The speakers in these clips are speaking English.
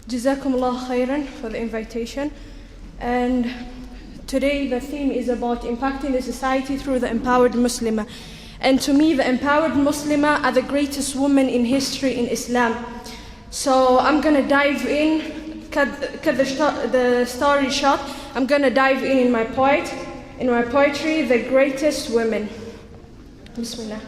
Jazakumullah khairan for the invitation. And today the theme is about impacting the society through the empowered Muslimah. And to me, the empowered Muslimah are the greatest women in history in Islam. So I'm going to dive in, cut the story short. I'm going to dive in my poetry, the greatest women. Bismillah.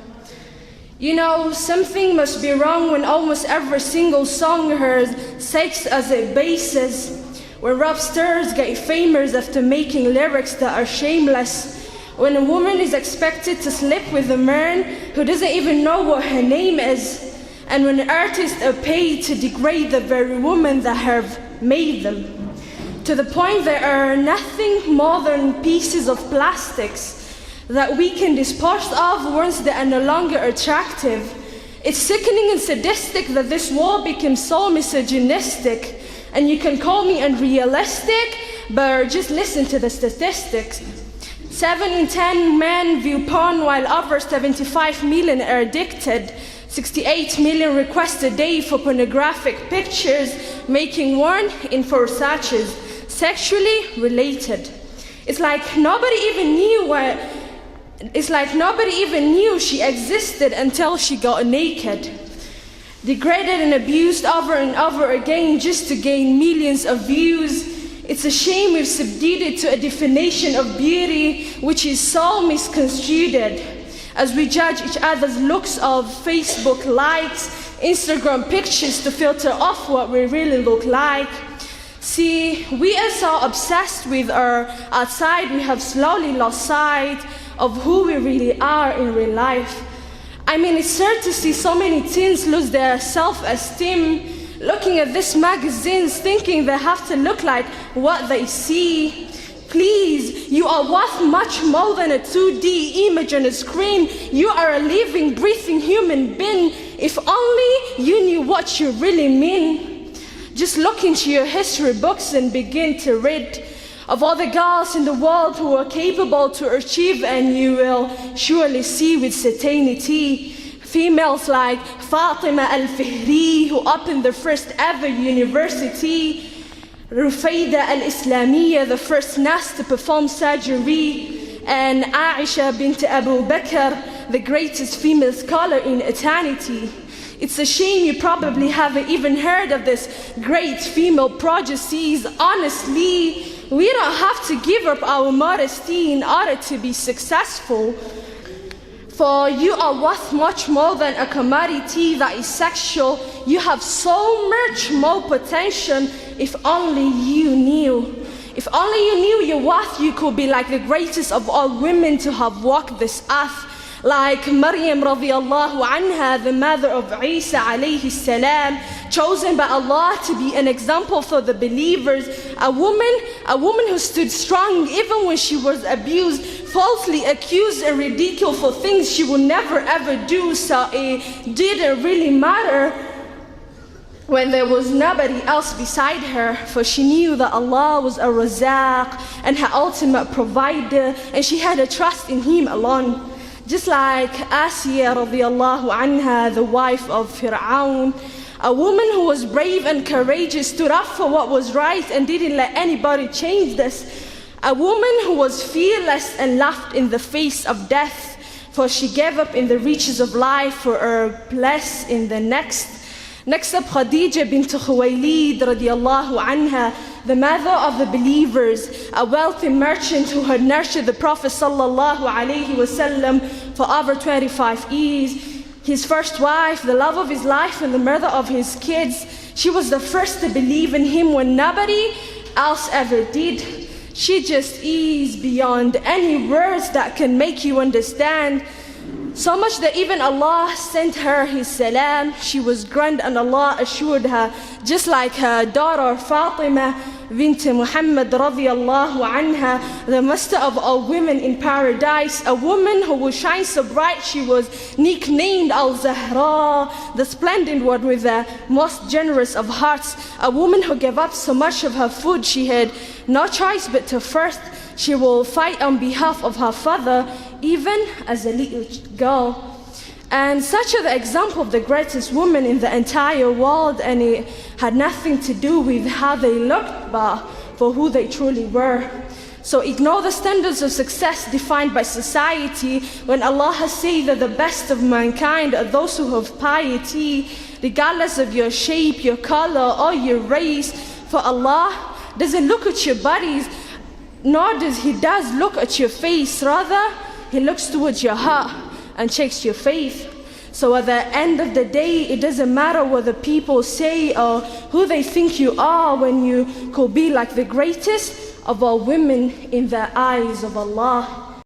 You know, something must be wrong when almost every single song has sex as a basis. When rap stars get famous after making lyrics that are shameless. When a woman is expected to sleep with a man who doesn't even know what her name is. And when artists are paid to degrade the very women that have made them. To the point there are nothing more than pieces of plastics that we can dispose of once they are no longer attractive. It's sickening and sadistic that this war became so misogynistic. And you can call me unrealistic, but just listen to the statistics. 7 in 10 men view porn while over 75 million are addicted. 68 million requests a day for pornographic pictures, making 1 in 4 searches sexually related. It's like nobody even knew she existed until she got naked. Degraded and abused over and over again just to gain millions of views. It's a shame we've subdued it to a definition of beauty which is so misconstrued as we judge each other's looks of Facebook likes, Instagram pictures to filter off what we really look like. See, we are so obsessed with our outside, we have slowly lost sight of who we really are in real life. I mean, it's sad to see so many teens lose their self-esteem, looking at these magazines, thinking they have to look like what they see. Please, you are worth much more than a 2D image on a screen. You are a living, breathing human being. If only you knew what you really mean. Just look into your history books and begin to read of all the girls in the world who are capable to achieve, and you will surely see with certainty females like Fatima al-Fihri, who opened the first ever university, Rufayda al-Islamiyya, the first nurse to perform surgery, and Aisha bint Abu Bakr, the greatest female scholar in eternity. It's a shame you probably haven't even heard of this great female prodigies. Honestly, we don't have to give up our modesty in order to be successful. For you are worth much more than a commodity that is sexual. You have so much more potential if only you knew. If only you knew your worth, you could be like the greatest of all women to have walked this earth. Like Maryam radiallahu anha, the mother of Isa alayhi salam, chosen by Allah to be an example for the believers. A woman who stood strong even when she was abused, falsely accused and ridiculed for things she would never ever do. So it didn't really matter when there was nobody else beside her, for she knew that Allah was a Razaq and her ultimate provider, and she had a trust in Him alone. Just like Asiya radiallahu anha, the wife of Fir'aun, a woman who was brave and courageous, stood up for what was right and didn't let anybody change this. A woman who was fearless and laughed in the face of death, for she gave up in the reaches of life for her place in the next. Next up, Khadija bint Khuwaylid radiallahu anha, the mother of the believers, a wealthy merchant who had nurtured the Prophet sallallahu alaihi wasallam for over 25 years. His first wife, the love of his life and the mother of his kids. She was the first to believe in him when nobody else ever did. She just is beyond any words that can make you understand. So much that even Allah sent her His salam. She was grand and Allah assured her, just like her daughter Fatima bint Muhammad radiallahu anha, the master of all women in paradise, a woman who will shine so bright she was nicknamed Al-Zahra, the splendid one with the most generous of hearts, a woman who gave up so much of her food she had no choice but to first. She will fight on behalf of her father even as a little girl. And such are the example of the greatest women in the entire world, and it had nothing to do with how they looked, but for who they truly were. So ignore the standards of success defined by society when Allah has said that the best of mankind are those who have piety, regardless of your shape, your color, or your race. For Allah doesn't look at your bodies, nor does He look at your face. Rather, He looks towards your heart and checks your faith. So at the end of the day, it doesn't matter what the people say or who they think you are when you could be like the greatest of all women in the eyes of Allah.